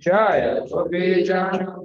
Jaya, Jaya.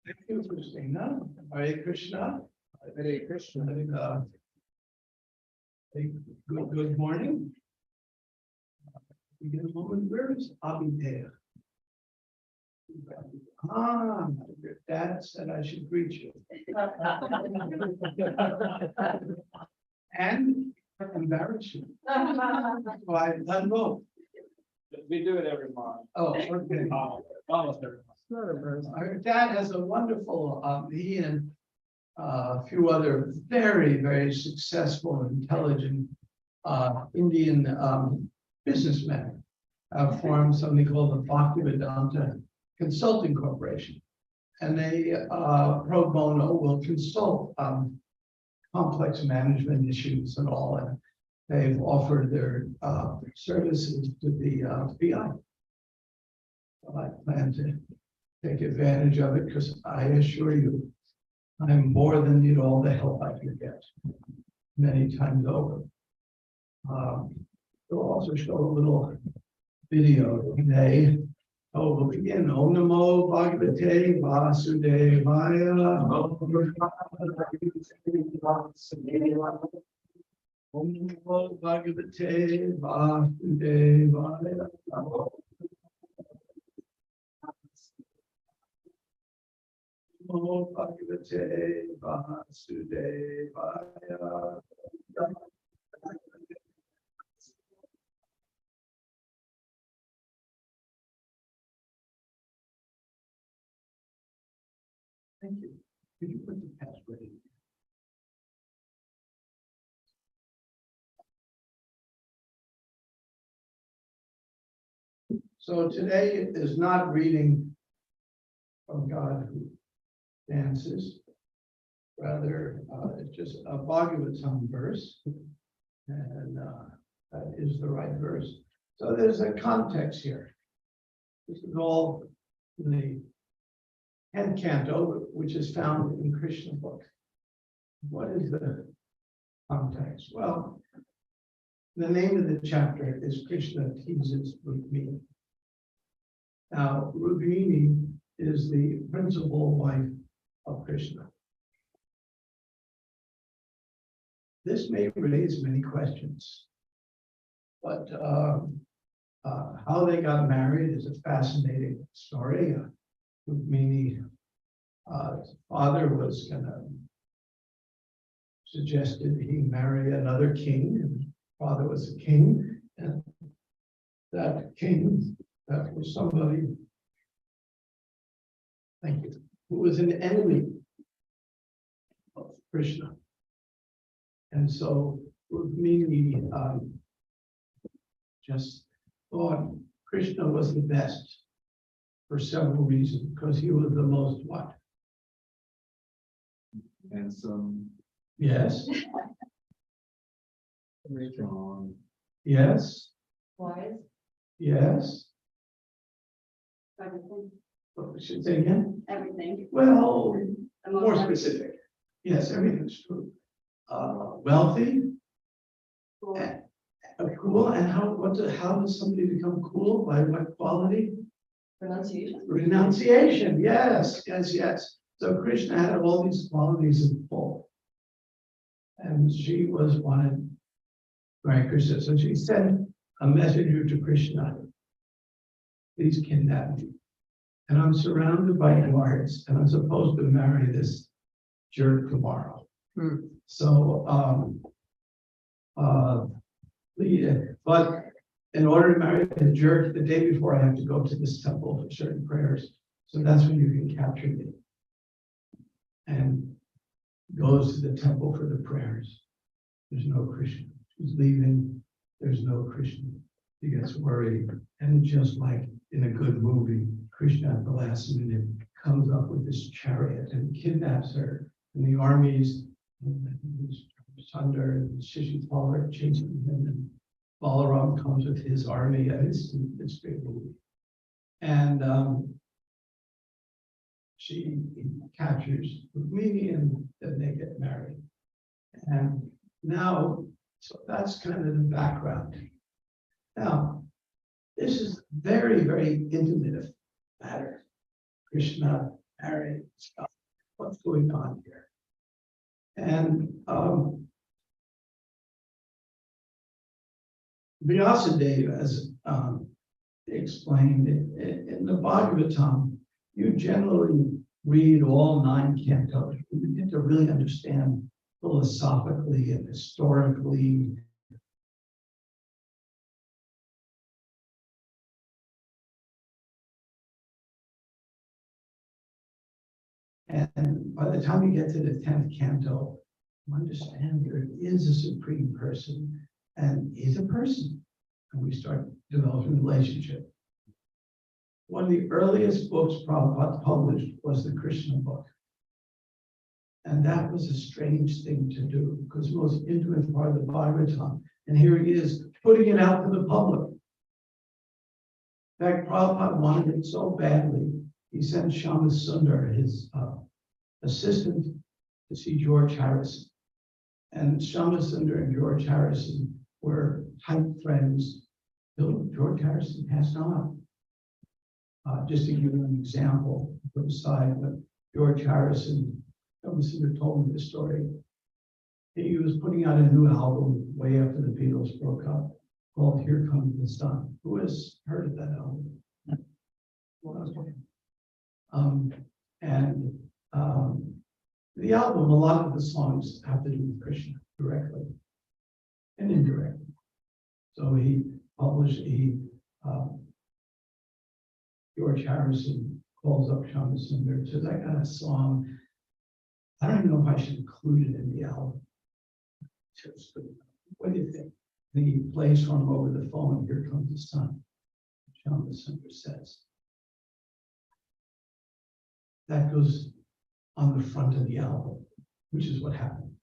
Thank you, Christina. Hare Krishna. Hare Krishna. Good morning. We get a moment. Where is Abhidheya? Your dad said I should greet you. And embarrass you. Why? Let go. We do it every month. Oh, okay. Almost every month. Our dad has a wonderful, he and a few other very successful, intelligent Indian businessmen have formed something called the Bhaktivedanta Consulting Corporation. And they pro bono will consult complex management issues and all. And they've offered their services to the BI. So I plan to take advantage of it because I assure you, I'm more than need all the help I can get many times over. We'll also show a little video today. Oh, we'll begin. Om Namo Bhagavate Vasudevaya. Om Namo Bhagavate Vasudevaya. Namo Bhagavate Vasudevaya. Thank you. Could you put the password in? So today is not reading from God who dances. Rather, it's just a Bhagavatam verse. And that is the right verse. So there's a context here. This is all in the 10th canto, which is found in Krishna book. What is the context? Well, the name of the chapter is Krishna teases Rukmini. Now, Rukmini is the principal wife of Krishna. This may raise many questions, but how they got married is a fascinating story. Rukmini Father was gonna suggested he marry another king, and father was a king, and that king, that was somebody, thank you, who was an enemy of Krishna. And so Rukmini just thought Krishna was the best for several reasons, because he was the most what? Handsome, Yes, strong, yes, Wise, yes. everything, What should say again? everything. Well, The more most specific. Yes, everything's true. Wealthy, cool. cool, and how does somebody become cool? By what quality? Pronunciation. Renunciation, yes, yes, yes. So Krishna had all these qualities in full. And she was wanted, right, Krishna. So she sent a messenger to Krishna. Please kidnap me. And I'm surrounded by guards, and I'm supposed to marry this jerk tomorrow. So, but in order to marry the jerk, the day before I have to go to this temple for certain prayers. So that's when you can capture me. And goes to the temple for the prayers. There's no Krishna. She's leaving. There's no Krishna. She gets worried. And just like in a good movie, Krishna at the last minute comes up with this chariot and kidnaps her. And the armies, Sundar and Shishipal are chasing him. And Balaram comes with his army. And it's a big movie. And she captures Rukmini, and then they get married. And now, so that's kind of the background. Now, this is very, very intimate matter. Krishna married stuff. What's going on here? And Vyasadeva, as explained in the Bhagavatam, you generally read all 9 cantos. You get to really understand philosophically and historically. And by the time you get to the 10th canto, you understand there is a supreme person, and he's a person. And we start developing a relationship. One of the earliest books Prabhupada published was the Krishna book. And that was a strange thing to do, because the most intimate part of the Bhagavatam, and here he is putting it out to the public. In fact, Prabhupada wanted it so badly, he sent Shama Sundar, his assistant, to see George Harrison. And Shama Sundar and George Harrison were tight friends till George Harrison passed on. Just to give you an example, for the side, but George Harrison, Shama Sundar told me the story. He was putting out a new album way after the Beatles broke up, called Here Comes the Sun. Who has heard of that album? The album, a lot of the songs have to do with Krishna directly and indirectly. So he published, George Harrison calls up Shama Sundar and says, I got a song. I don't even know if I should include it in the album. What do you think? And he plays for him over the phone, Here Comes the Sun. Shama Sundar says, that goes on the front of the album, which is what happened.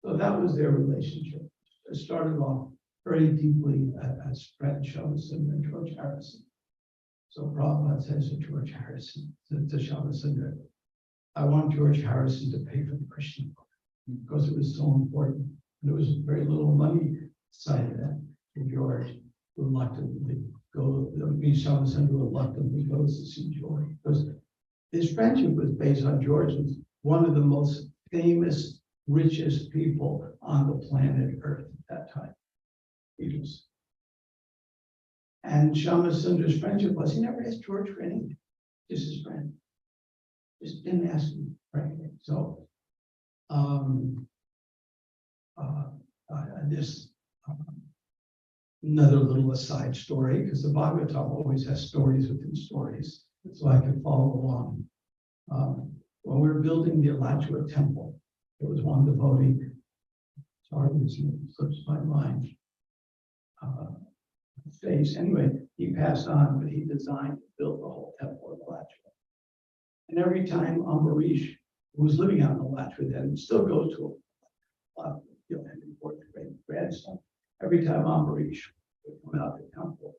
So that was their relationship. It started off very deeply as friend Shama Sundar and George Harrison. So Prabhupada says to George Harrison, to Shama Sundar, I want George Harrison to pay for the Krishna book because it was so important. And there was very little money side of that. And George reluctantly goes, Shama Sundar reluctantly goes to see George because his friendship was based on George was one of the most famous, richest people on the planet Earth at that time. He was. And Shama Sundar's friendship was he never asked George for anything, just his friend. just didn't ask him for anything. So, this another little aside story, because the Bhagavatam always has stories within stories, so I can follow along. When we were building the Alachua temple, there was one devotee, sorry, his name slips my mind. Face. Anyway, he passed on, but he designed and built the whole temple of Alachua. And every time Ambarish, who was living out in Alachua then, still goes to and important great grandson. Every time Ambarish would come out to the temple,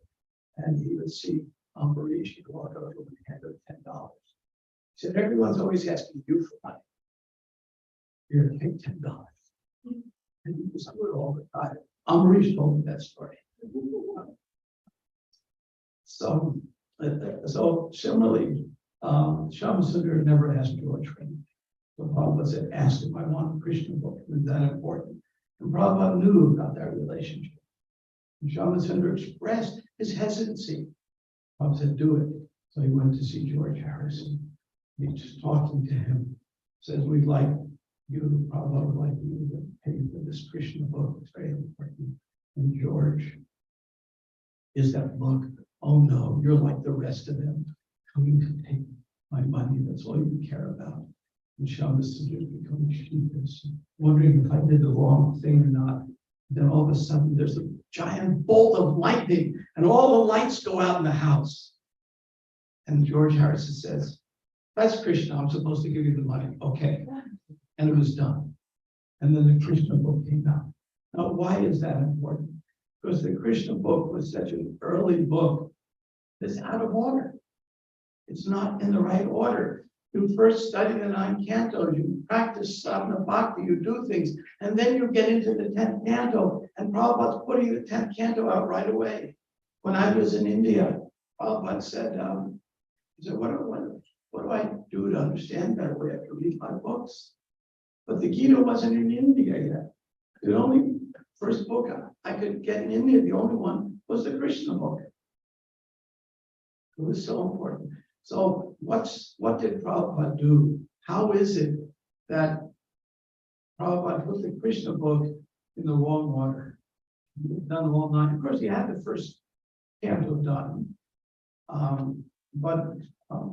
and he would see Ambarish, he'd walk over and hand him $10. He said, everyone's always asking you for money. Here, take $10. And he was do it all the time. Ambarish told me that story. So similarly, Shamsundar never asked George for anything. So Prabhupada said, ask him, I want a Krishna book. It was that important. And Prabhupada knew about that relationship. And Shamsundar expressed his hesitancy. Prabhupada said, do it. So he went to see George Harrison. He's just talking to him. Says, we'd like you, Prabhupada would like you to pay for this Krishna book. It's very important. And George, is that book? Oh no, you're like the rest of them, coming to take my money. That's all you care about. And Shamas is becoming sheepish, wondering if I did the wrong thing or not. Then all of a sudden, there's a giant bolt of lightning, and all the lights go out in the house. And George Harrison says, that's Krishna, I'm supposed to give you the money. Okay. And it was done. And then the Krishna book came out. Now, why is that important? Because the Krishna book was such an early book that's out of order. It's not in the right order. You first study the 9 cantos, you practice sadhana bhakti, you do things, and then you get into the 10th canto, and Prabhupada's putting the 10th canto out right away. When I was in India, Prabhupada said, he said, what do I do to understand better? We have to read my books. But the Gita wasn't in India yet. The only first book I could get in India, the only one, was the Krishna book. It was so important. So what did Prabhupada do? How is it that Prabhupada put the Krishna book in the wrong order? He'd done all 9. Of course, he had the first canto done. But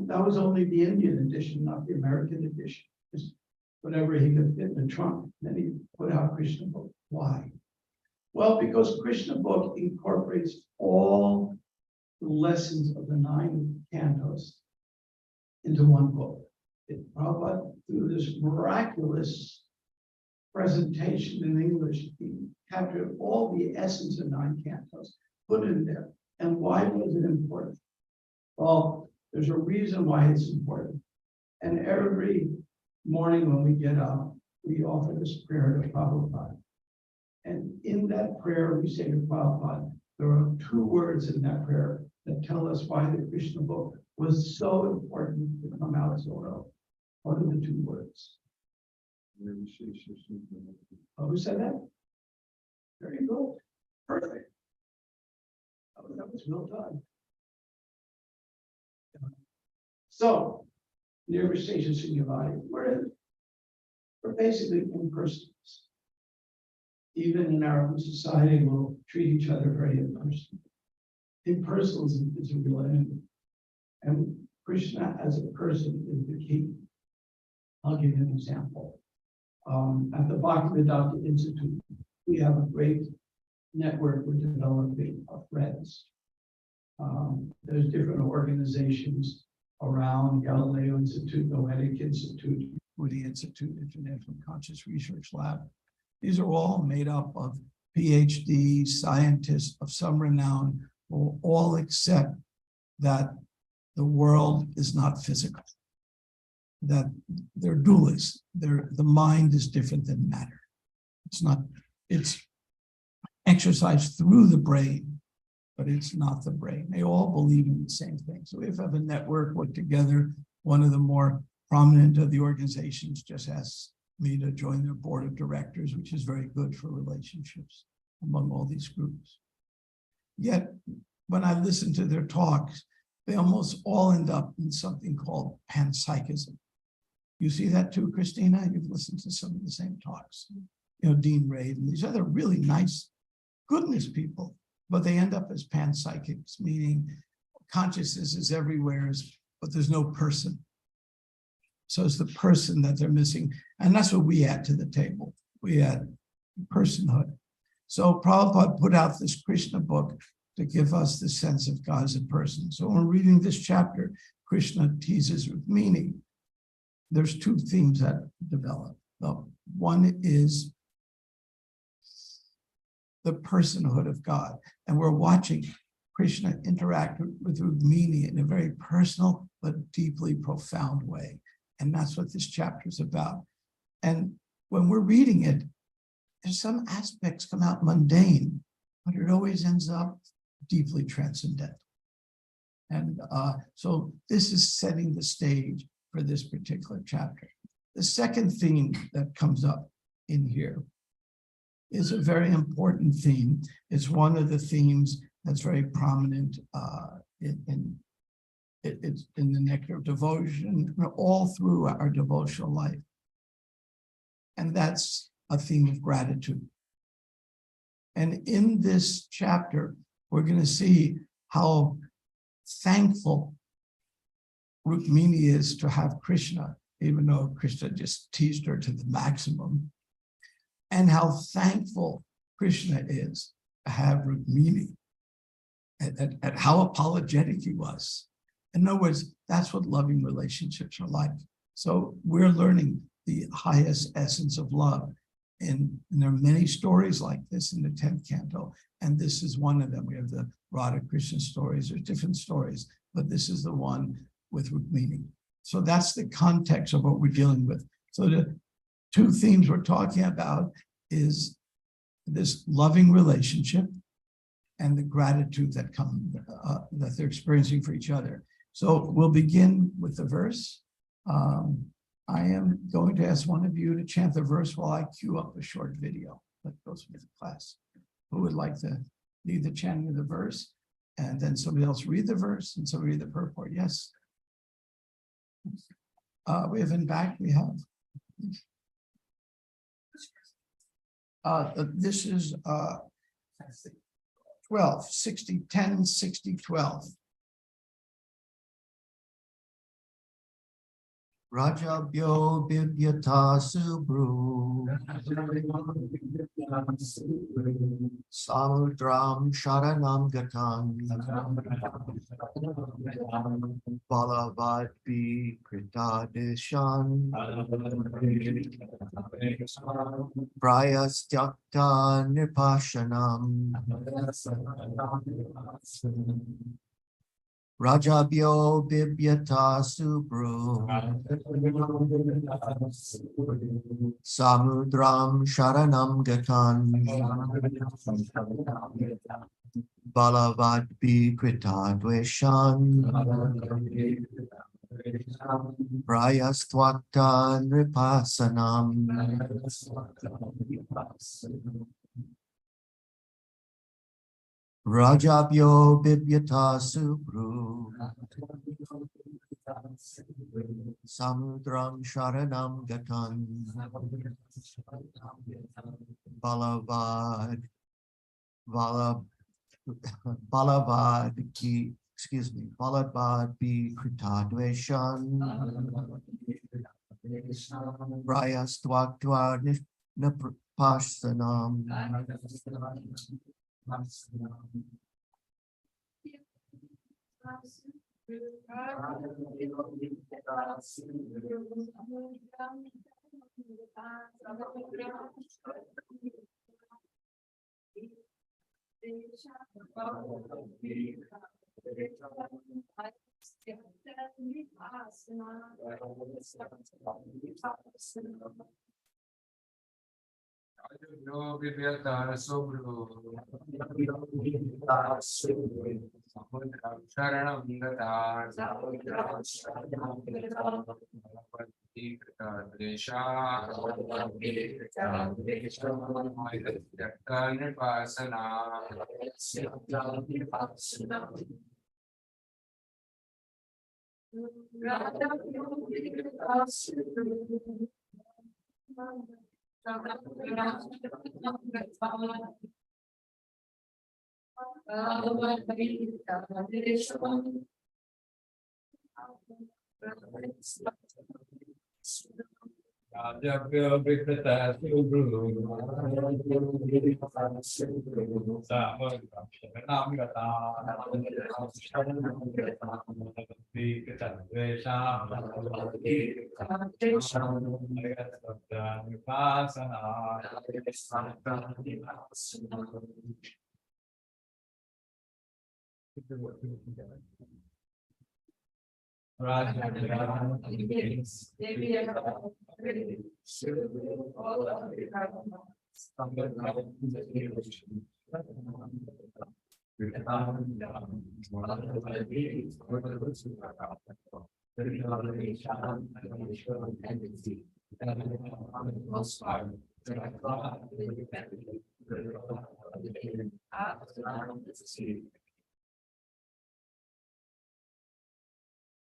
that was only the Indian edition, not the American edition. Just whatever he could fit in the trunk. Then he put out Krishna book. Why? Well, because Krishna book incorporates all the lessons of the 9 cantos into one book. Prabhupada, through this miraculous presentation in English, he captured all the essence of 9 cantos, put it in there. And why was it important? Well, there's a reason why it's important. And every morning when we get up, we offer this prayer to Prabhupada. And in that prayer, we say to Prabhupada, there are 2 words in that prayer that tell us why the Krishna book was so important to come out so early. What are the 2 words? Oh, who said that? Very good. Perfect. Oh, that was well done. So, Nirvishesha Sinyavadi, we're basically impersonals. Even in our own society, we'll treat each other very impersonal. Impersonals is a real enemy. And Krishna as a person is the key. I'll give you an example. At the Bhaktivedanta Institute, we have a great network we're developing of friends. There's different organizations around Galileo Institute, Noetic Institute, Moody Institute, International Conscious Research Lab. These are all made up of PhD scientists of some renown who all accept that the world is not physical, that they're dualists. The mind is different than matter. It's exercised through the brain, but it's not the brain. They all believe in the same thing. So if we have a network work together, one of the more prominent of the organizations just asked me to join their board of directors, which is very good for relationships among all these groups. Yet, when I listen to their talks, they almost all end up in something called panpsychism. You see that too, Christina? You've listened to some of the same talks. Dean Raid and these other really nice goodness people, but they end up as panpsychics, meaning consciousness is everywhere, but there's no person. So it's the person that they're missing. And that's what we add to the table. We add personhood. So Prabhupada put out this Krishna book to give us the sense of God as a person. So when we're reading this chapter, Krishna teases Rukmini, there's two themes that develop. One is the personhood of God. And we're watching Krishna interact with Rukmini in a very personal but deeply profound way. And that's what this chapter is about. And when we're reading it, there's some aspects come out mundane, but it always ends up deeply transcendental. And so this is setting the stage for this particular chapter. The second theme that comes up in here is a very important theme. It's one of the themes that's very prominent it's in the nectar of devotion, all through our devotional life. And that's a theme of gratitude. And in this chapter, we're going to see how thankful Rukmini is to have Krishna, even though Krishna just teased her to the maximum, and how thankful Krishna is to have Rukmini, and how apologetic he was. In other words, that's what loving relationships are like. So we're learning the highest essence of love. And there are many stories like this in the 10th canto, and this is one of them. We have the Radha Krishna stories, there's different stories, but this is the one with Rukmini. So that's the context of what we're dealing with. So the two themes we're talking about is this loving relationship and the gratitude that that they're experiencing for each other. So we'll begin with the verse. I am going to ask one of you to chant the verse while I cue up a short video that goes with the class. Who would like to lead the chanting of the verse? And then somebody else read the verse and somebody read the purport. Yes. We have in back, we have. This is 12, 60, 10, 60, 12. Rajabhyo Bibyata Subru Samudram Sharanam Gatan Balavadvi Kritadishan Prayastyakta Nipashanam Rajabhyo Bibyata Subru Samudram Sharanam Gatan Balavadvi Kritadveshan Prayastvakta Nripasanam Rajabhyo Bibyata Subru Samudram Sharanam Gatan Balavadvi Kritadveshan Prayastvakta Nripasanam No, we are so blue. Sharanam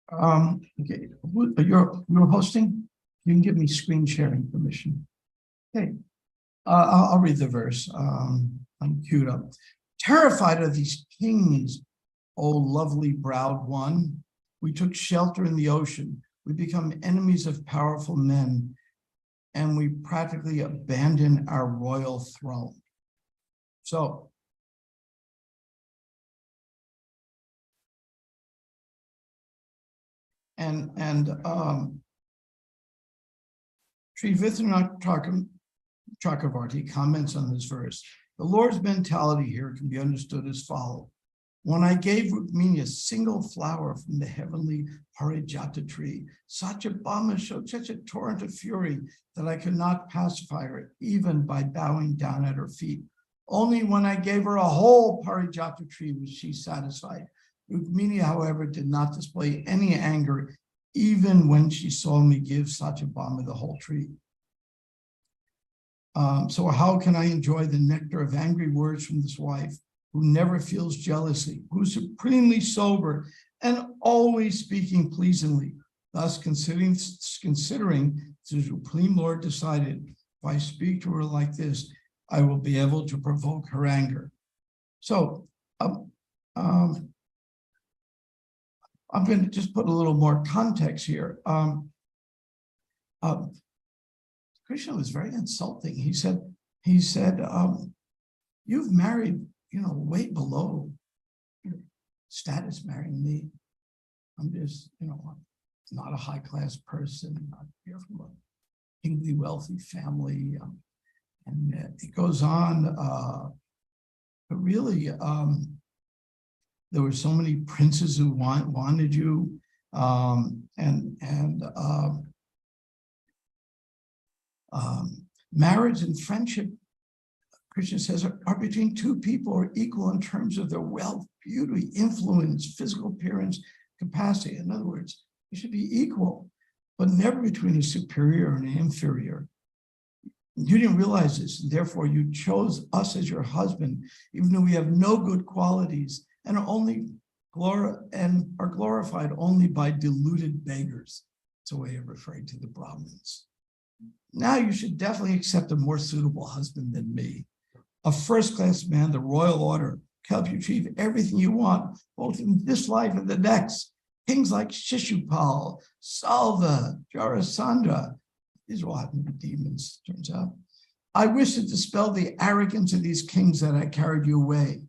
Okay, you're hosting? You can give me screen sharing permission. Okay, I'll read the verse. I'm queued up. Terrified of these kings, O lovely browed one, we took shelter in the ocean. We become enemies of powerful men, and we practically abandon our royal throne. So, Sri Vithanath Chakravarti comments on this verse. The Lord's mentality here can be understood as follows. When I gave Rukmini a single flower from the heavenly Parijata tree, Satyabhama showed such a torrent of fury that I could not pacify her, even by bowing down at her feet. Only when I gave her a whole Parijata tree was she satisfied. Rukmini, however, did not display any anger, even when she saw me give Satyabhama the whole tree. So how can I enjoy the nectar of angry words from this wife who never feels jealousy, who's supremely sober and always speaking pleasingly? Thus, considering the Supreme Lord decided, if I speak to her like this, I will be able to provoke her anger. So I'm going to just put a little more context here. Krishna was very insulting. He said, you've married, way below your status marrying me. I'm just, not a high-class person, not here from a kingly wealthy family. And it goes on, but really, there were so many princes who wanted you, marriage and friendship, Krishna says, are between two people who are equal in terms of their wealth, beauty, influence, physical appearance, capacity. In other words, you should be equal, but never between a superior and an inferior. You didn't realize this, and therefore you chose us as your husband, even though we have no good qualities and are glorified only by deluded beggars. It's a way of referring to the Brahmins. Now you should definitely accept a more suitable husband than me. A first-class man, the royal order, can help you achieve everything you want, both in this life and the next. Kings like Shishupal, Salva, Jarasandha, these are all happen to be demons, turns out. I wish to dispel the arrogance of these kings that I carried you away.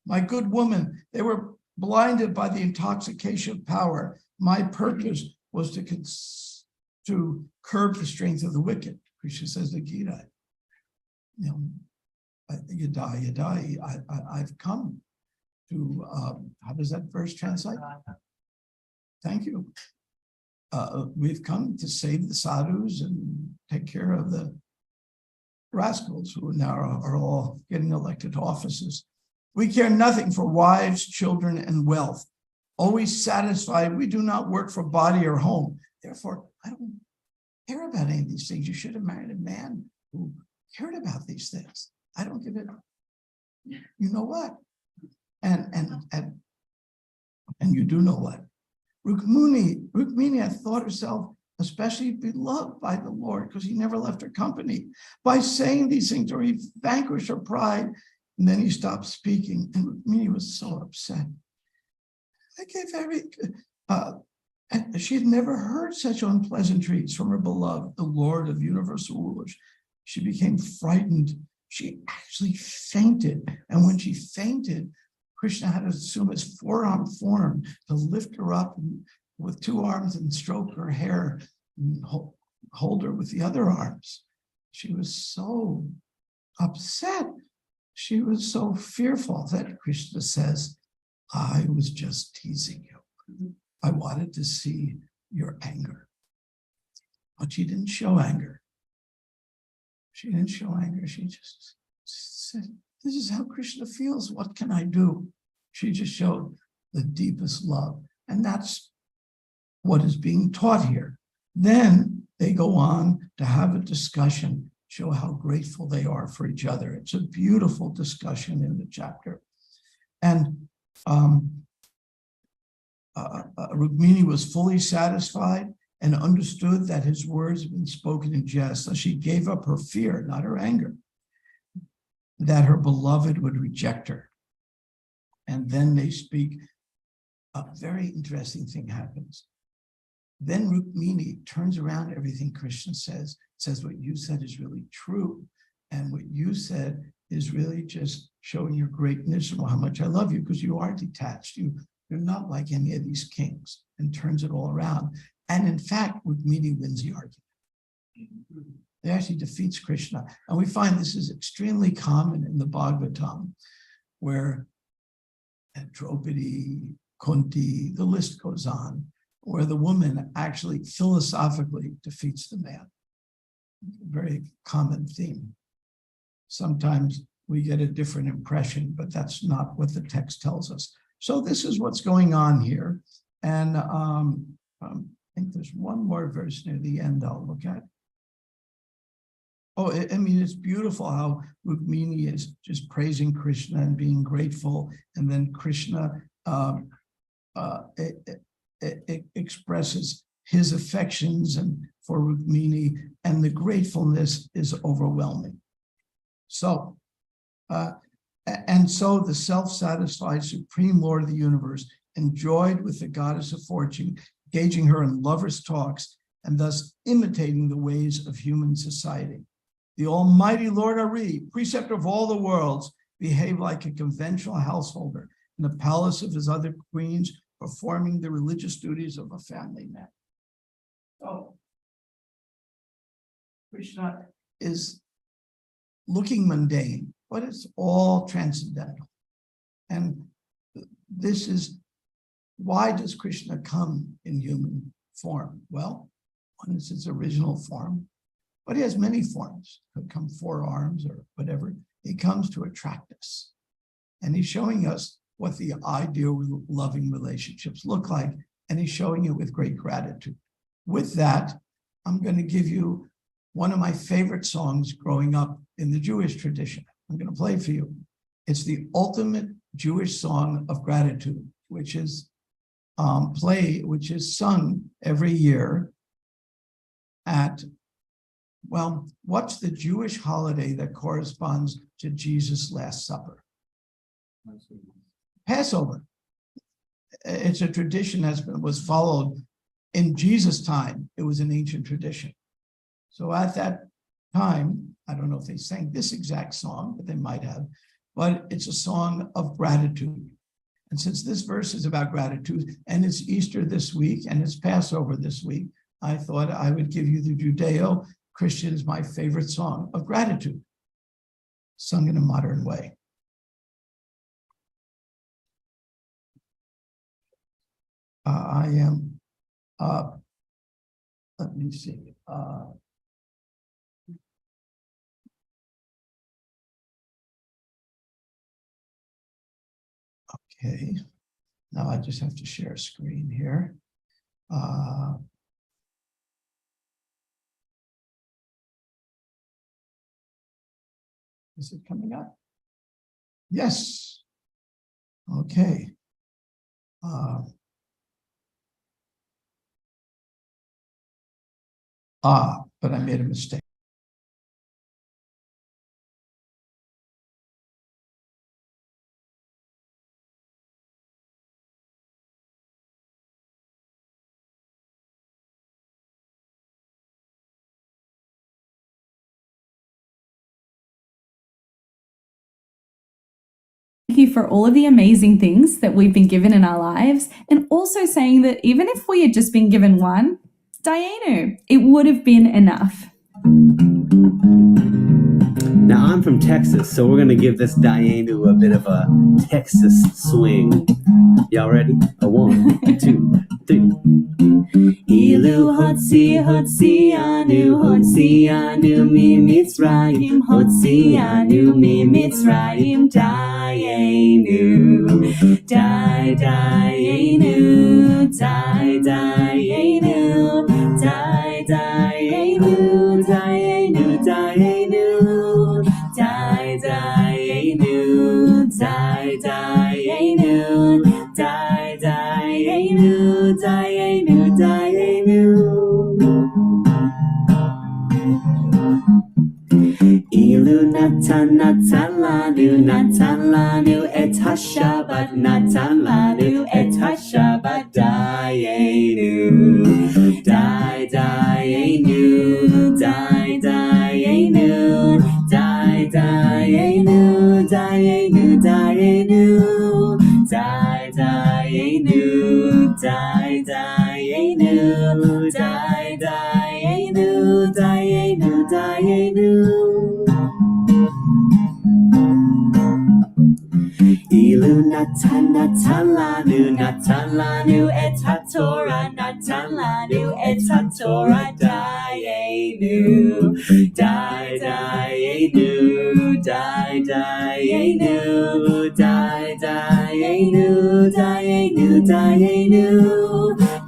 My good woman, they were blinded by the intoxication of power. My purpose was to curb the strength of the wicked. Krishna says the Gita, you die. I've come to, how does that verse translate? Thank you. We've come to save the sadhus and take care of the rascals who now are all getting elected to offices. We care nothing for wives, children, and wealth. Always satisfied, we do not work for body or home. Therefore, I don't care about any of these things. You should have married a man who cared about these things. I don't give it. You know what? And you do know what? Rukmini had thought herself especially beloved by the Lord because he never left her company. By saying these things, or he vanquished her pride, and then he stopped speaking. And Rukmini was so upset. And she had never heard such unpleasantries from her beloved, the Lord of universal rulers. She became frightened. She actually fainted. And when she fainted, Krishna had to assume his forearm form to lift her up with two arms and stroke her hair and hold her with the other arms. She was so upset. She was so fearful that Krishna says, I was just teasing you. I wanted to see your anger. But she didn't show anger. She didn't show anger. She just said, this is how Krishna feels. What can I do? She just showed the deepest love. And that's what is being taught here. Then they go on to have a discussion, show how grateful they are for each other. It's a beautiful discussion in the chapter. And Rukmini was fully satisfied and understood that his words had been spoken in jest. So she gave up her fear, not her anger, that her beloved would reject her. And then they speak. A very interesting thing happens. Then Rukmini turns around everything Krishna says what you said is really true. And what you said is really just showing your greatness and how much I love you, because you are detached. You're not like any of these kings, and turns it all around. And in fact, Rukmini wins the argument. It actually defeats Krishna. And we find this is extremely common in the Bhagavatam, where Draupadi, Kunti, the list goes on, where the woman actually philosophically defeats the man. Very common theme. Sometimes we get a different impression, but that's not what the text tells us. So this is what's going on here. And I think there's one more verse near the end I'll look at. Oh, I mean, it's beautiful how Rukmini is just praising Krishna and being grateful. And then Krishna expresses his affections and for Rukmini, and the gratefulness is overwhelming. So, and so the self-satisfied Supreme Lord of the universe, enjoyed with the goddess of fortune, engaging her in lovers' talks, and thus imitating the ways of human society. The Almighty Lord Ari, preceptor of all the worlds, behaved like a conventional householder in the palace of his other queens, performing the religious duties of a family man. So, Krishna is looking mundane, but it's all transcendental. And this is, why does Krishna come in human form? Well, one is his original form, but he has many forms. Could come 4 arms or whatever. He comes to attract us. And he's showing us what the ideal loving relationships look like, and he's showing it with great gratitude. With that, I'm going to give you one of my favorite songs growing up in the Jewish tradition. I'm going to play for you. It's the ultimate Jewish song of gratitude, which is sung every year at, well, what's the Jewish holiday that corresponds to Jesus' Last Supper? Passover. It's a tradition that was followed in Jesus' time. It was an ancient tradition. So at that time, I don't know if they sang this exact song, but they might have, but it's a song of gratitude. And since this verse is about gratitude, and it's Easter this week, and it's Passover this week, I thought I would give you the Judeo-Christian's my favorite song of gratitude, sung in a modern way. Let me see. Okay, now I just have to share a screen here. Is it coming up? Yes. Okay. but I made a mistake. Thank you for all of the amazing things that we've been given in our lives, and also saying that even if we had just been given one, Dayenu, it would have been enough. Now, I'm from Texas, so we're going to give this Dayenu a bit of a Texas swing. Y'all ready? A 1, 2, 3. Ilu hotsi anu mi Mitzrayim hotsi anu mi Mitzrayim Dayenu Dayenu Dayenu Dayenu Dayenu Dayenu Dayenu Dayenu Dayenu Dayenu Ilu natan lanu et hashabat natan lanu et hashabat Dayenu Dayenu Dayenu Dayenu Dayenu Dayenu Dayenu Dayenu Dayenu Dayenu Ilu natan lanu et haTorah natan lanu et haTorah Dayenu Dayenu Dayenu Dayenu Dayenu Dayenu Dayenu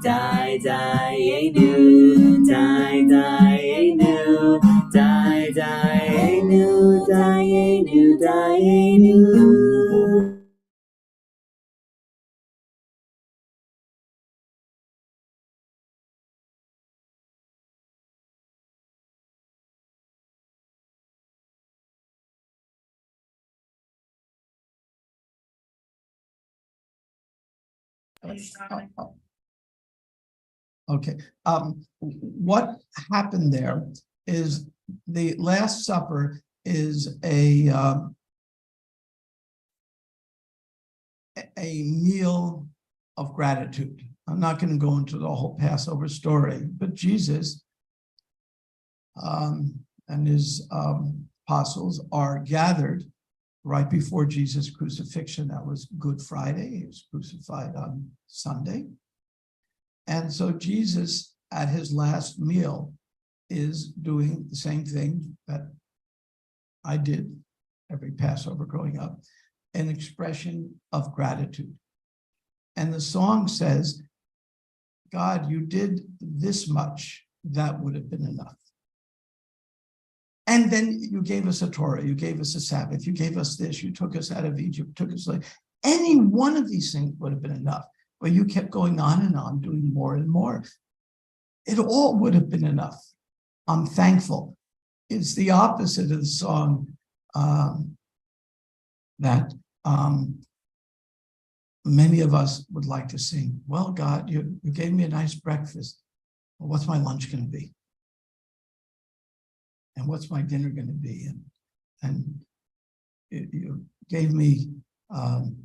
Dayenu Dayenu Dayenu Okay. What happened there is the Last Supper is a meal of gratitude. I'm not going to go into the whole Passover story, but Jesus and his apostles are gathered right before Jesus' crucifixion. That was Good Friday. He was crucified on Sunday. And so Jesus, at his last meal, is doing the same thing that I did every Passover growing up, an expression of gratitude. And the song says, God, you did this much, that would have been enough. And then you gave us a Torah, you gave us a Sabbath, you gave us this, you took us out of Egypt, took us like, any one of these things would have been enough. But you kept going on and on, doing more and more. It all would have been enough. I'm thankful. It's the opposite of the song that many of us would like to sing. Well, God, you gave me a nice breakfast. Well, what's my lunch going to be? And what's my dinner going to be? And you gave me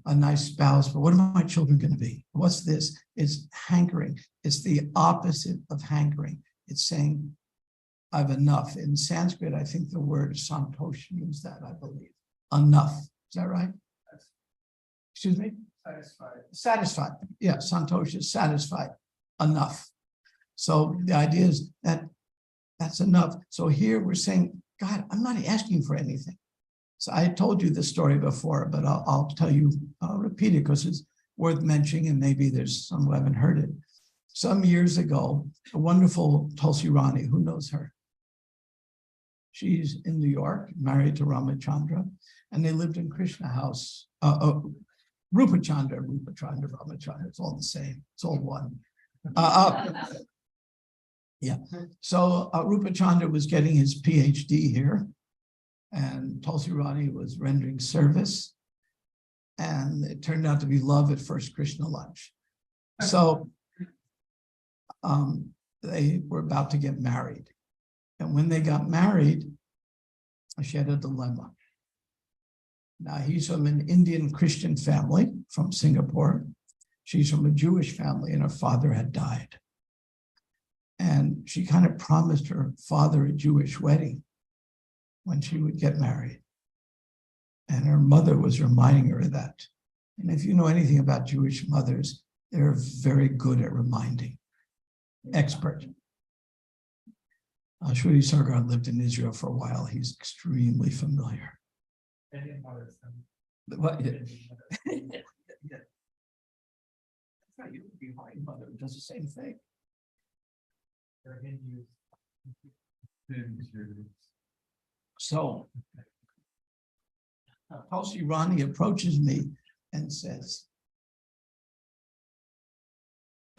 a nice spouse, but what are my children going to be? What's this? It's hankering. It's the opposite of hankering. It's saying, I've enough. In Sanskrit, I think the word santosh means that, I believe. Enough. Is that right? Excuse me? Satisfied. Satisfied. Yeah, santosh is satisfied. Enough. So the idea is that that's enough. So here we're saying, God, I'm not asking for anything. So I told you this story before, but I'll tell you, I'll repeat it because it's worth mentioning, and maybe there's some who haven't heard it. Some years ago, a wonderful Tulsi Rani, who knows her? She's in New York, married to Ramachandra, and they lived in Krishna house. Rupachandra, Ramachandra, it's all the same. It's all one. So Rupa Chandra was getting his PhD here, and Tulsi Rani was rendering service, and it turned out to be love at first Krishna lunch. So they were about to get married, and when they got married, she had a dilemma. Now he's from an Indian Christian family from Singapore. She's from a Jewish family, and her father had died. And she kind of promised her father a Jewish wedding when she would get married. And her mother was reminding her of that. And if you know anything about Jewish mothers, they're very good at reminding. Expert. Shruti Sarkar lived in Israel for a while. He's extremely familiar. What? Yeah. That's right. You would be my mother who does the same thing. So Tulsi Rani approaches me and says,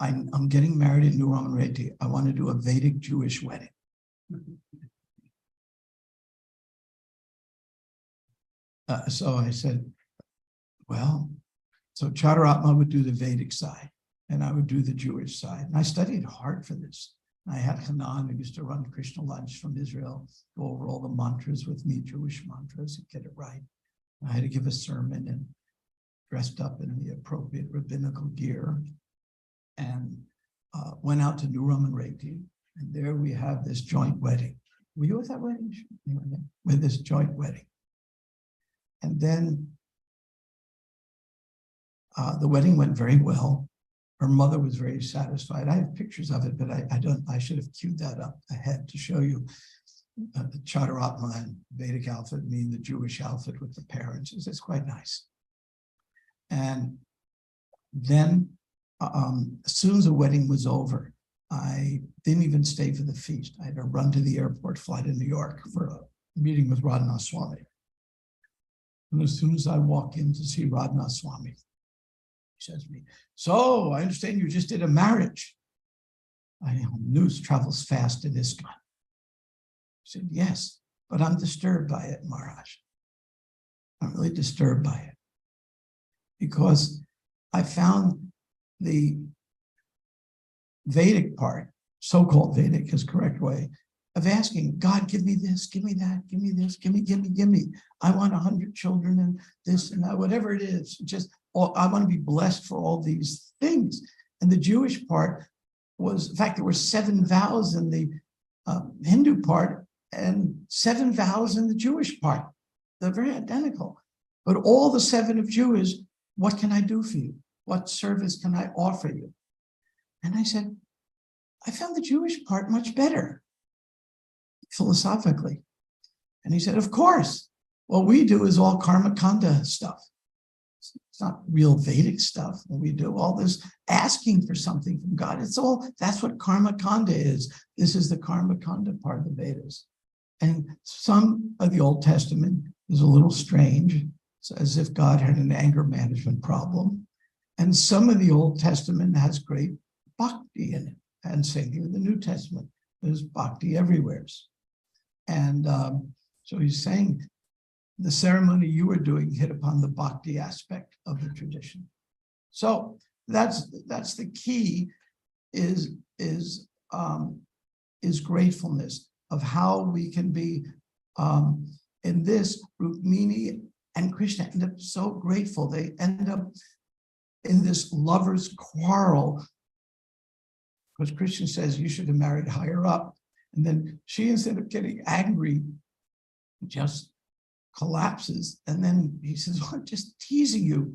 I'm getting married in New Ramanuja. I want to do a Vedic Jewish wedding. So I said, well, so Chaturapma would do the Vedic side and I would do the Jewish side. And I studied hard for this. I had Hanan, who used to run Krishna lunch from Israel, go over all the mantras with me, Jewish mantras, and get it right. I had to give a sermon and dressed up in the appropriate rabbinical gear and went out to New Ramanuja. And there we have this joint wedding. Were you at that wedding? With this joint wedding. And then the wedding went very well. Her mother was very satisfied. I have pictures of it, but I should have queued that up ahead to show you the Chaturapma and Vedic outfit, meaning the Jewish outfit with the parents. It's quite nice. And then as soon as the wedding was over, I didn't even stay for the feast. I had to run to the airport, fly to New York for a meeting with Radhanath Swami. And as soon as I walk in to see Radhanath Swami, he says to me, so I understand you just did a marriage. News travels fast in ISKCON. I said, yes, but I'm disturbed by it, Maharaj. I'm really disturbed by it. Because I found the Vedic part, so-called Vedic is correct way, of asking, God, give me this, give me that, give me this, give me. I want 100 children and this and that, whatever it is. Just, I want to be blessed for all these things. And the Jewish part was, in fact, there were 7 vows in the Hindu part and 7 vows in the Jewish part. They're very identical. But all the 7 of Jews, what can I do for you? What service can I offer you? And I said, I found the Jewish part much better, philosophically. And he said, of course, what we do is all karma kanda stuff. It's not real Vedic stuff. When we do all this asking for something from God, it's all, that's what karma kanda is. This is the karma kanda part of the Vedas. And some of the Old Testament is a little strange. It's as if God had an anger management problem. And some of the Old Testament has great bhakti in it. And same thing with the New Testament. There's bhakti everywhere. And so he's saying the ceremony you were doing hit upon the bhakti aspect of the tradition. So that's the key is gratefulness of how we can be in this. Rukmini and Krishna end up so grateful. They end up in this lover's quarrel because Krishna says you should have married higher up. And then she, instead of getting angry, just collapses. And then he says, well, I'm just teasing you.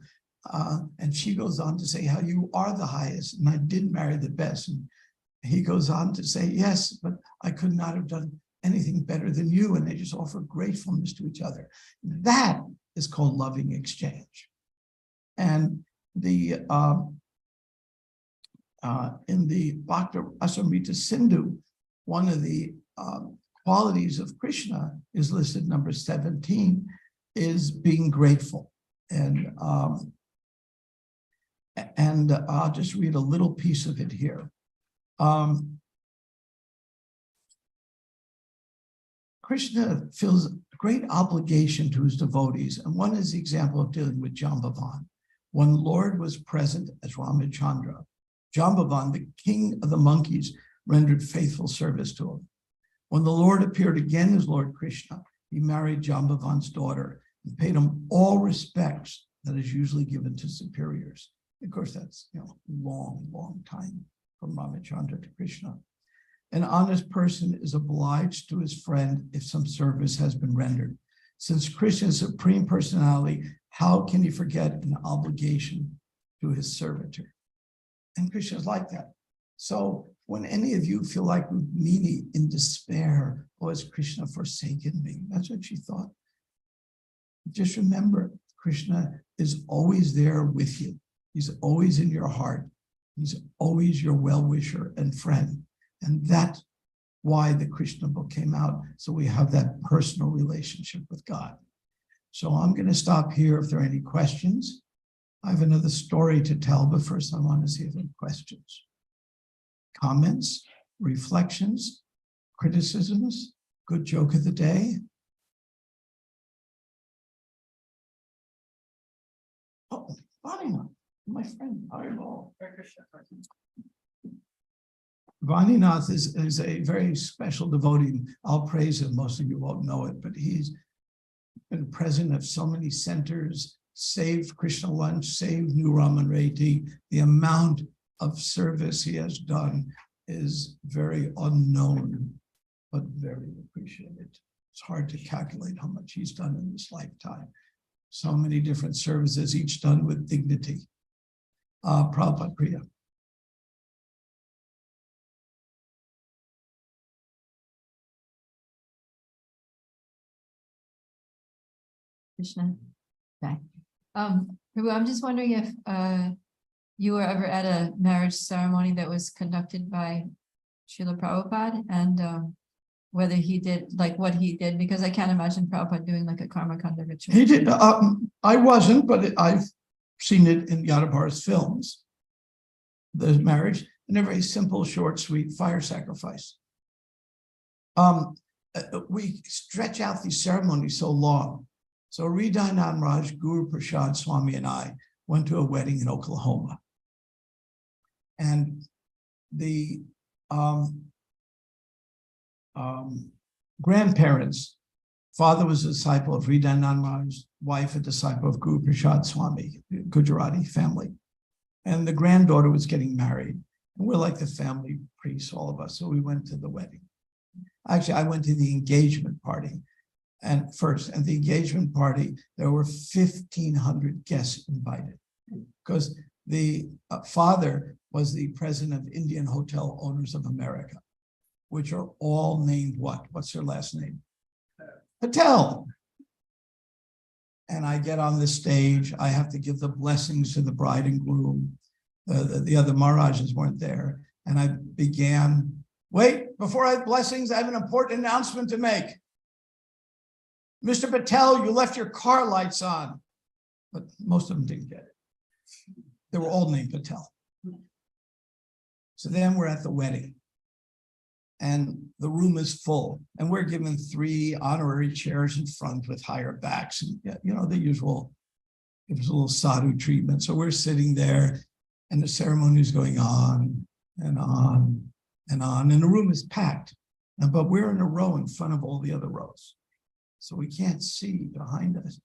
And she goes on to say how you are the highest and I did marry the best. And he goes on to say, yes, but I could not have done anything better than you. And they just offer gratefulness to each other. That is called loving exchange. And the in the Bhakta Asamrita Sindhu, one of the qualities of Krishna is listed number 17 is being grateful. And I'll just read a little piece of it here. Krishna feels a great obligation to his devotees, and one is the example of dealing with Jambavan. When Lord was present as Ramachandra, Jambavan, the king of the monkeys, rendered faithful service to him. When the Lord appeared again as Lord Krishna, he married Jambavan's daughter and paid him all respects that is usually given to superiors. Of course, that's long time from Ramachandra to Krishna. An honest person is obliged to his friend if some service has been rendered. Since Krishna is Supreme Personality, how can he forget an obligation to his servitor? And Krishna is like that. So when any of you feel like Rukmini in despair, oh, has Krishna forsaken me? That's what she thought. Just remember, Krishna is always there with you. He's always in your heart. He's always your well-wisher and friend. And that's why the Krishna book came out. So we have that personal relationship with God. So I'm going to stop here if there are any questions. I have another story to tell, but first I want to see if there are questions, comments, reflections, criticisms, good joke of the day. Oh, Vaninath, my friend, Haribol. Vaninath is a very special devotee. I'll praise him. Most of you won't know it, but he's been president of so many centers, saved Krishna Lunch, saved New Raman Reti. The amount of service he has done is very unknown, but very appreciated. It's hard to calculate how much he's done in this lifetime. So many different services, each done with dignity. Prabhupada Priya. Krishna. Okay. Prabhu, I'm just wondering if you were ever at a marriage ceremony that was conducted by Srila Prabhupada, and whether he did, like what he did, because I can't imagine Prabhupada doing like a karma kanda ritual. He did. I wasn't, but I've seen it in Yadabhar's films. The marriage, and a very simple, short, sweet fire sacrifice. We stretch out these ceremonies so long. So Hriday Namraj, Guru Prasad Swami, and I went to a wedding in Oklahoma. And the grandparents, father was a disciple of Hriday Namraj, wife a disciple of Guru Prasad Swami, Gujarati family. And the granddaughter was getting married. And we're like the family priests, all of us. So we went to the wedding. Actually, I went to the engagement party. And the engagement party, there were 1,500 guests invited, because the father was the president of Indian Hotel Owners of America, which are all named what? What's their last name? Patel. And I get on the stage. I have to give the blessings to the bride and groom. The other Maharajas weren't there. And I began, wait, before I have blessings, I have an important announcement to make. Mr. Patel, you left your car lights on. But most of them didn't get it. They were all named Patel. So then we're at the wedding. And the room is full. And we're given 3 honorary chairs in front with higher backs. And, the usual, it was a little sadhu treatment. So we're sitting there and the ceremony is going on and on and on. And the room is packed. But we're in a row in front of all the other rows. So we can't see behind us.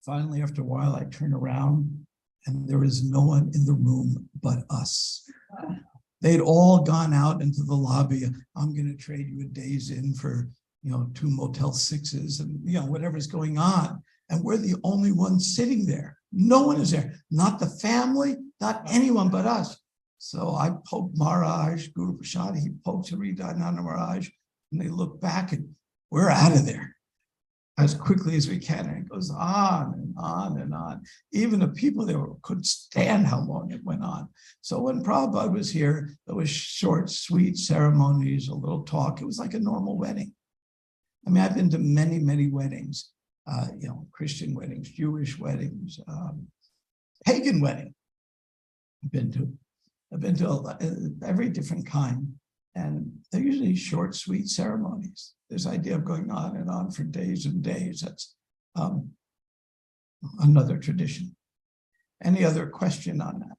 Finally, after a while, I turn around and there is no one in the room but us. They'd all gone out into the lobby. I'm going to trade you a day's in for, 2 Motel 6s and, whatever's going on. And we're the only ones sitting there. No one is there. Not the family, not anyone but us. So I poked Maharaj, Guru Prasad, he poked Hriday Maharaj, and they look back and we're out of there as quickly as we can. And it goes on and on and on. Even the people there couldn't stand how long it went on. So when Prabhupada was here, there was short, sweet ceremonies, a little talk. It was like a normal wedding. I mean, I've been to many, many weddings, Christian weddings, Jewish weddings, pagan wedding. I've been to every different kind. And they're usually short, sweet ceremonies. This idea of going on and on for days and days, that's another tradition. Any other question on that?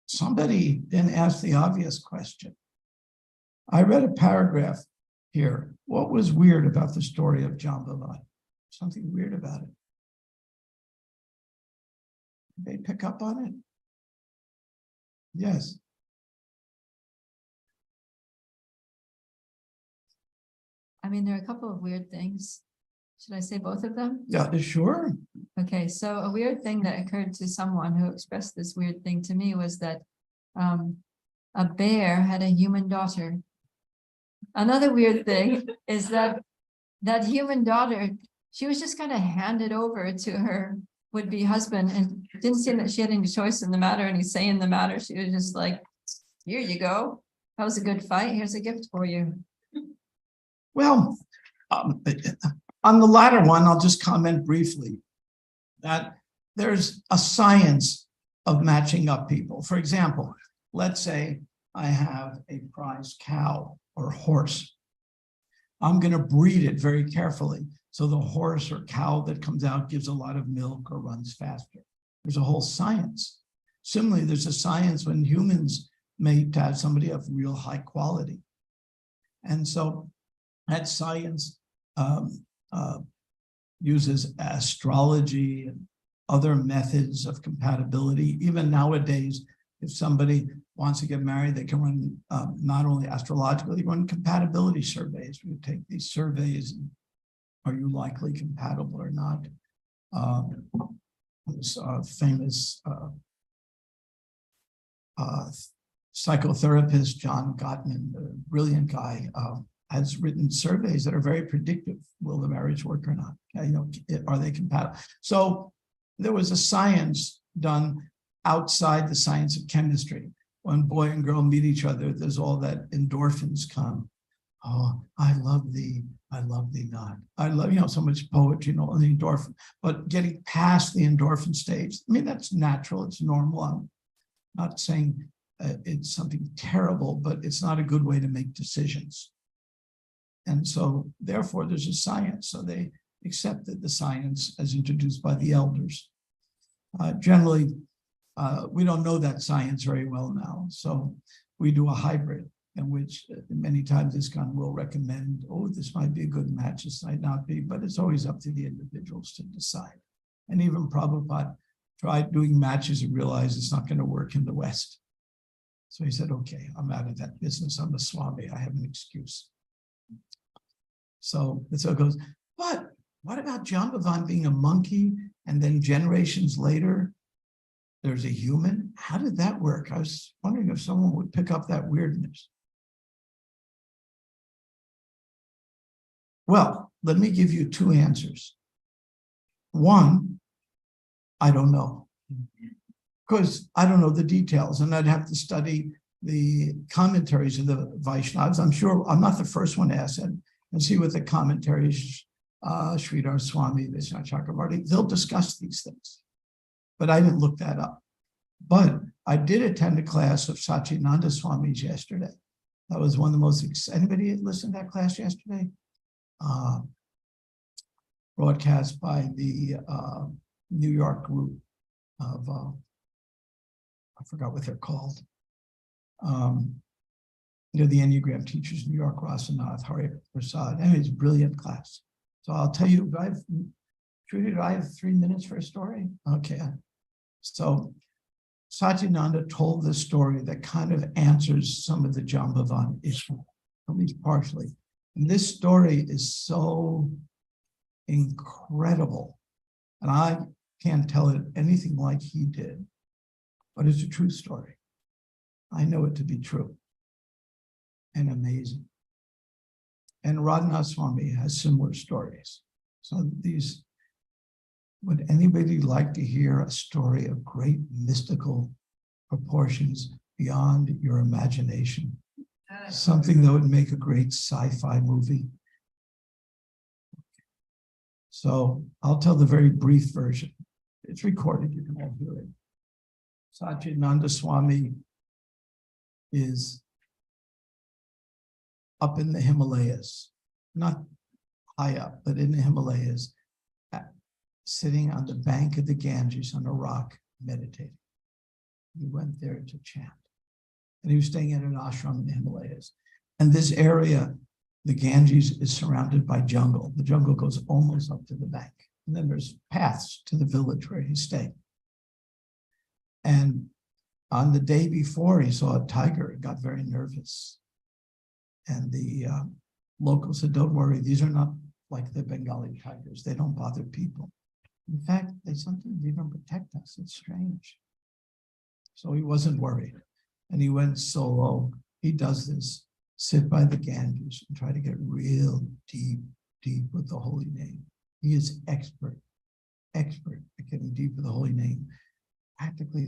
Somebody didn't ask the obvious question. I read a paragraph here. What was weird about the story of Jambavan? Something weird about it. Did they pick up on it? Yes. I mean, there are a couple of weird things. Should I say both of them? Yeah, sure. Okay, so a weird thing that occurred to someone who expressed this weird thing to me was that a bear had a human daughter. Another weird thing is that human daughter, she was just kind of handed over to her would-be husband and didn't seem that she had any choice in the matter, any say in the matter. She was just like, here you go. That was a good fight. Here's a gift for you. Well, on the latter one, I'll just comment briefly that there's a science of matching up people. For example, let's say I have a prize cow or horse. I'm going to breed it very carefully. So the horse or cow that comes out gives a lot of milk or runs faster. There's a whole science. Similarly, there's a science when humans mate to have somebody of real high quality. And so that science uses astrology and other methods of compatibility. Even nowadays, if somebody wants to get married, they can run not only astrologically, run compatibility surveys. We take these surveys, and are you likely compatible or not? This famous psychotherapist, John Gottman, a brilliant guy, has written surveys that are very predictive. Will the marriage work or not? Are they compatible? So there was a science done outside the science of chemistry. When boy and girl meet each other, there's all that endorphins come. Oh, I love thee not. I love, so much poetry and all the endorphin, but getting past the endorphin stage, I mean, that's natural, it's normal. I'm not saying it's something terrible, but it's not a good way to make decisions. And so therefore there's a science. So they accepted the science as introduced by the elders. Generally, we don't know that science very well now. So we do a hybrid in which many times ISKCON will recommend, oh, this might be a good match, this might not be, but it's always up to the individuals to decide. And even Prabhupada tried doing matches and realized it's not going to work in the West. So he said, okay, I'm out of that business. I'm a Swami. I have an excuse. So it goes, but what about Jambavan being a monkey and then generations later, there's a human? How did that work? I was wondering if someone would pick up that weirdness. Well, let me give you two answers. One, I don't know, because I don't know the details, and I'd have to study the commentaries of the Vaishnavas. I'm sure I'm not the first one to ask that, and see what the commentaries, Sridhar Swami, Vishnu Chakravarti, they'll discuss these things. But I didn't look that up. But I did attend a class of Satchidananda Swami's yesterday. That was one of the most, anybody listened to that class yesterday? Broadcast by the New York group of, I forgot what they're called. They're the Enneagram teachers, New York, Rasanath, Hari Prasad. And it's a brilliant class. So I'll tell you, Trudy, do I have 3 minutes for a story? Okay. So Satchidananda told this story that kind of answers some of the Jambavan issue, at least partially. And this story is so incredible. And I can't tell it anything like he did, but it's a true story. I know it to be true and amazing. And Radhanath Swami has similar stories. So these, would anybody like to hear a story of great mystical proportions beyond your imagination? Something that would make a great sci-fi movie. So I'll tell the very brief version. It's recorded, you can all hear it. Satchidananda Swami is up in the Himalayas, not high up, but in the Himalayas, sitting on the bank of the Ganges on a rock, meditating. He went there to chant. And he was staying in an ashram in the Himalayas. And this area, the Ganges, is surrounded by jungle. The jungle goes almost up to the bank. And then there's paths to the village where he's staying. And on the day before, he saw a tiger and got very nervous. And the locals said, don't worry, these are not like the Bengali tigers. They don't bother people. In fact, they sometimes even protect us. It's strange. So he wasn't worried. And he went solo. He does this, sit by the Ganges and try to get real deep with the holy name. He is expert at getting deep with the holy name. Practically,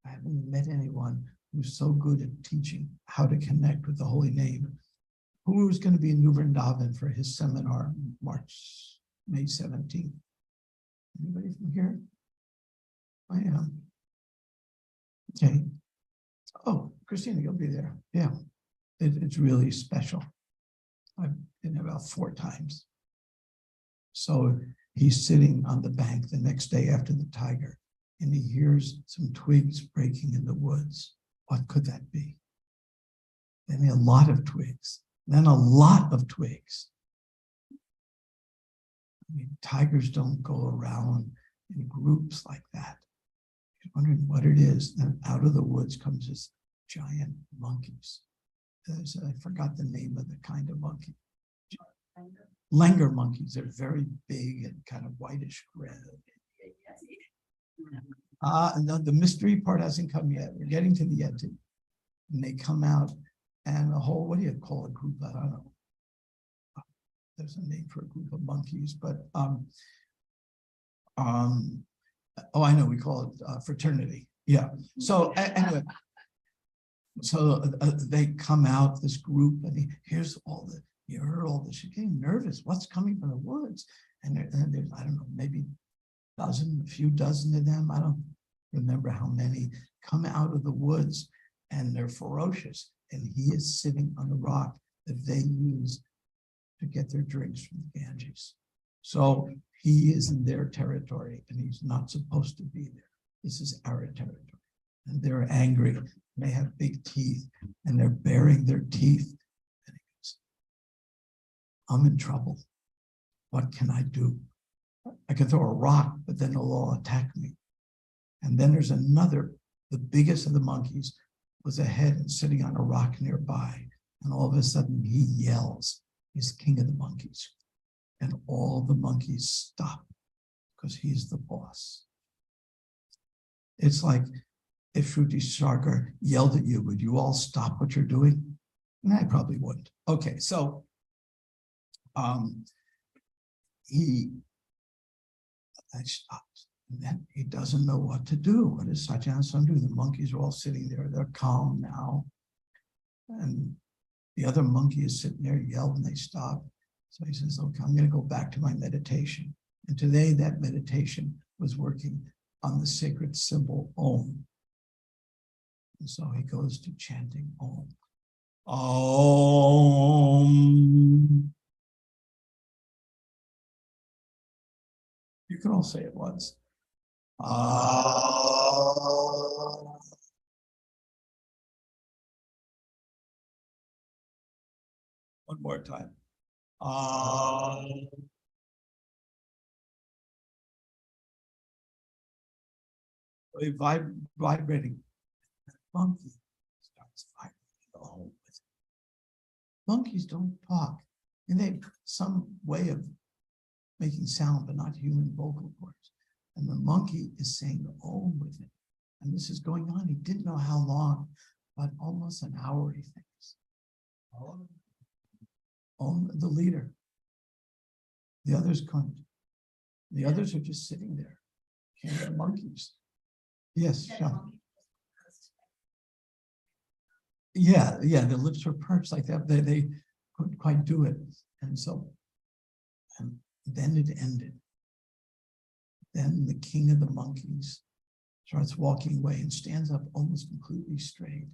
I haven't met anyone who's so good at teaching how to connect with the holy name. Who was going to be in New Vrindavan for his seminar, May 17th? Anybody from here? I am. Okay. Oh, Christina, you'll be there. Yeah, it's really special. I've been about 4 times. So he's sitting on the bank the next day after the tiger, and he hears some twigs breaking in the woods. What could that be? Then a lot of twigs. Then a lot of twigs. I mean, tigers don't go around in groups like that. You're wondering what it is. Then out of the woods comes this giant monkeys. I forgot the name of the kind of monkey. Langur monkeys. They're very big and kind of whitish gray. No, the mystery part hasn't come yet. We're getting to the Yeti. And they come out and a whole, what do you call a group? I don't know. There's a name for a group of monkeys, but oh, I know, we call it fraternity. Yeah. So anyway, so they come out, this group, and here's all the, you heard all this, you're getting nervous. What's coming from the woods? And there's, I don't know, maybe a few dozen of them. I don't remember how many come out of the woods, and they're ferocious. And he is sitting on the rock that they use to get their drinks from the Ganges. So he is in their territory and he's not supposed to be there. This is our territory. And they're angry. They have big teeth and they're baring their teeth. And he goes, I'm in trouble. What can I do? I can throw a rock, but then they'll all attack me. And then there's another, the biggest of the monkeys was ahead and sitting on a rock nearby. And all of a sudden he yells, he's king of the monkeys. And all the monkeys stop because he's the boss. It's like if Shruti Sarkar yelled at you, would you all stop what you're doing? And I probably wouldn't. Okay, so I stopped. And then he doesn't know what to do. What does Satyananda Swami do? The monkeys are all sitting there. They're calm now. And the other monkey is sitting there, yelled, and they stop. So he says, okay, I'm going to go back to my meditation. And today that meditation was working on the sacred symbol Om. And so he goes to chanting Om. Om. You can all say it once. One more time. Vibrating. Monkey starts vibrating along with it. Monkeys don't talk. And they have some way of making sound, but not human vocal cords. And the monkey is saying Om with it. And this is going on. He didn't know how long, but almost an hour, he thinks. Om, the leader. The others couldn't. The others are just sitting there. King of monkeys. Yes, Sean. Yeah, the lips were perched like that. They couldn't quite do it. And so, and then it ended. Then the king of the monkeys starts walking away and stands up almost completely straight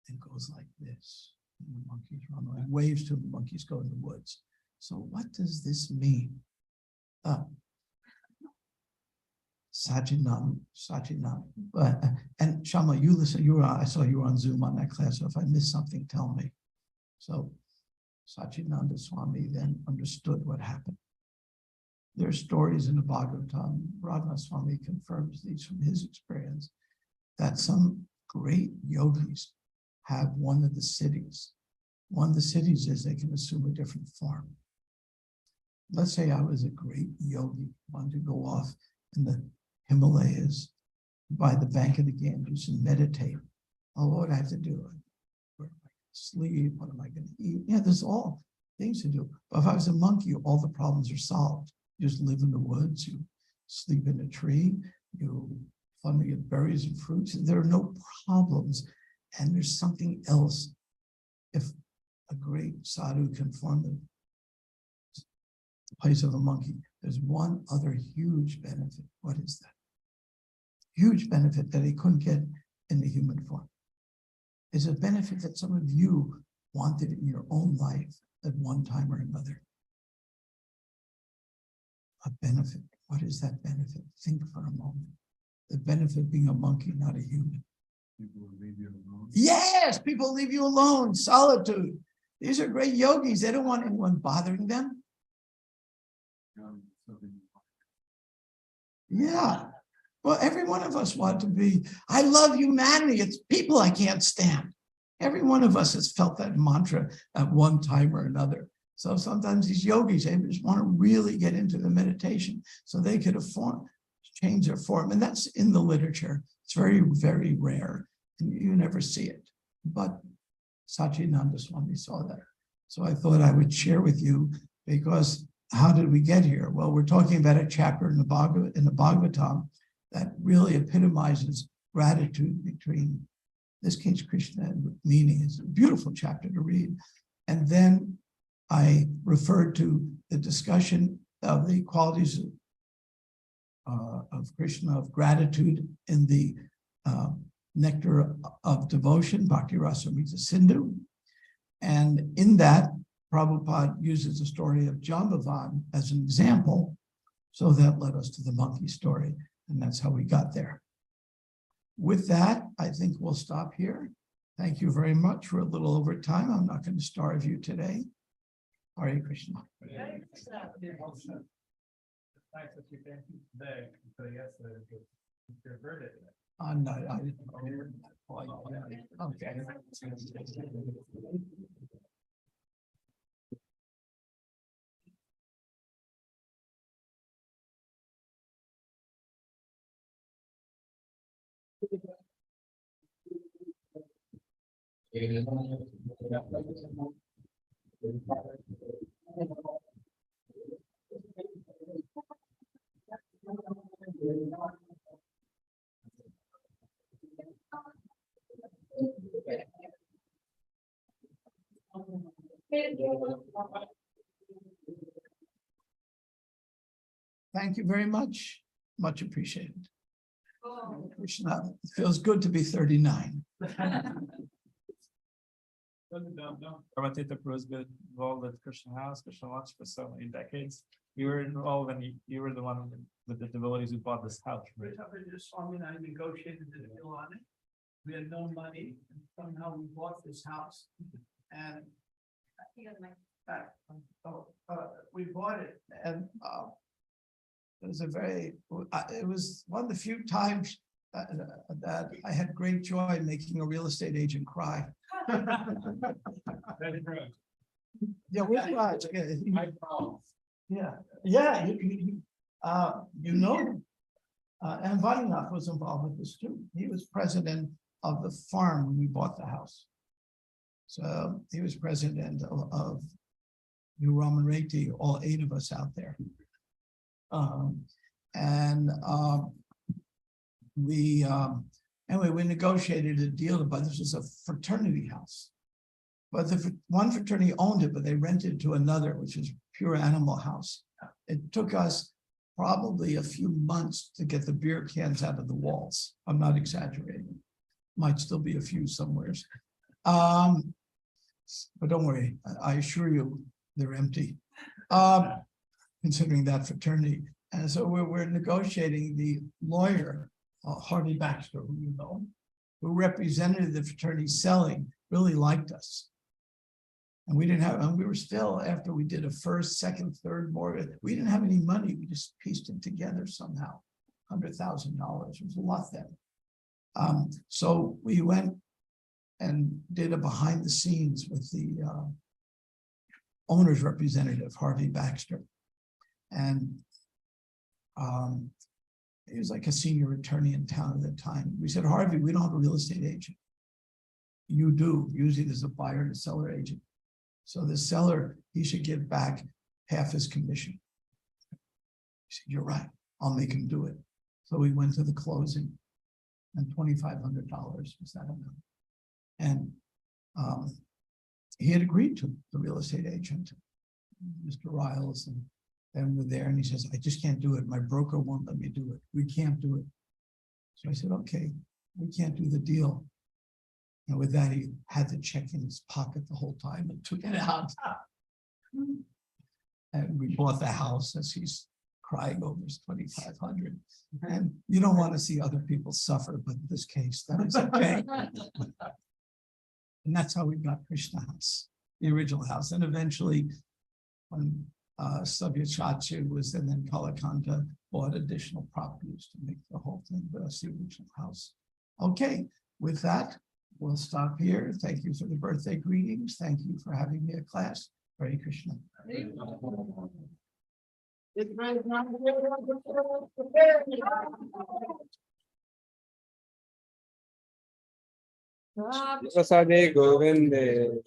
and goes like this. And the monkeys run away. Waves to the monkeys go in the woods. So what does this mean? Sajinam. And Shama, you listen, I saw you were on Zoom on that class, so if I missed something, tell me. So Sachinanda Swami then understood what happened. There are stories in the Bhagavatam, Radha Swami confirms these from his experience, that some great yogis have one of the cities. One of the cities is they can assume a different form. Let's say I was a great yogi, wanted to go off in the Himalayas by the bank of the Ganges and meditate. Oh, what do I have to do? Where am I going to sleep? What am I going to eat? Yeah, there's all things to do. But if I was a monkey, all the problems are solved. You just live in the woods, you sleep in a tree, you finally get berries and fruits, and there are no problems. And there's something else. If a great sadhu can form the place of a monkey, there's one other huge benefit. What is that? Huge benefit that he couldn't get in the human form. It's a benefit that some of you wanted in your own life at one time or another. A benefit. What is that benefit? Think for a moment. The benefit of being a monkey, not a human. People will leave you alone. Yes, people leave you alone. Solitude. These are great yogis. They don't want anyone bothering them. Something Yeah. Well, every one of us want to be, I love humanity. It's people I can't stand. Every one of us has felt that mantra at one time or another. So sometimes these yogis, they just want to really get into the meditation so they could change their form. And that's in the literature. It's very, very rare. And you never see it. But Sachinanda Swami saw that. So I thought I would share with you, because how did we get here? Well, we're talking about a chapter in the Bhagavatam that really epitomizes gratitude between, in this case, Krishna and Rukmini. It's a beautiful chapter to read. And then I referred to the discussion of the qualities of Krishna, of gratitude in the Nectar of Devotion, Bhakti Rasamrita Sindhu. And in that, Prabhupada uses the story of Jambavan as an example. So that led us to the monkey story. And that's how we got there. With that, I think we'll stop here. Thank you very much. We're a little over time. I'm not going to starve you today. Hare Krishna. The fact that you came today, so yesterday, you heard it. No, I didn't. Okay. Thank you very much. Much appreciated. Krishna, it feels good to be 39. Brahmatirtha was been involved with Krishna House, Krishna Watch for so many decades. You were involved when you were the one with the devotees who bought this house, right? Swami and I negotiated the deal on it. We had no money, and somehow we bought this house. And we bought it, and it was it was one of the few times that I had great joy making a real estate agent cry. Yeah, with Raj. Yeah, you know him. And Vadinath was involved with this too. He was president of the farm when we bought the house. So he was president of New Ramanreti, all 8 of us out there. Anyway, we negotiated a deal, but this was a fraternity house. But the one fraternity owned it, but they rented to another, which is pure animal house. It took us probably a few months to get the beer cans out of the walls. I'm not exaggerating. Might still be a few somewheres. But don't worry, I assure you, they're empty. Considering that fraternity. And so we're negotiating. The lawyer, Harvey Baxter, who you know, who represented the fraternity selling, really liked us. And we didn't have, and we were still, after we did a first, second, third mortgage, we didn't have any money. We just pieced it together somehow. $100,000. It was a lot then. So we went and did a behind the scenes with the owner's representative, Harvey Baxter. And he was like a senior attorney in town at the time. We said, Harvey, we don't have a real estate agent. You do. Usually there's a buyer and a seller agent. So the seller, he should give back half his commission. He said, you're right. I'll make him do it. So we went to the closing and $2,500 was that amount. And he had agreed to the real estate agent, Mr. Riles, and then we're there and he says, I just can't do it. My broker won't let me do it. We can't do it. So I said, okay, we can't do the deal. And with that, he had the check in his pocket the whole time and took it out. And we bought the house as he's crying over his $2,500. And you don't want to see other people suffer, but in this case, that is okay. And that's how we got Krishna House, the original house. And eventually, when Sabyachachi was, and then Kalakanta bought additional properties to make the whole thing, but that's the original house. Okay, with that, we'll stop here. Thank you for the birthday greetings. Thank you for having me at class. Hare Krishna. Prasade Govinde.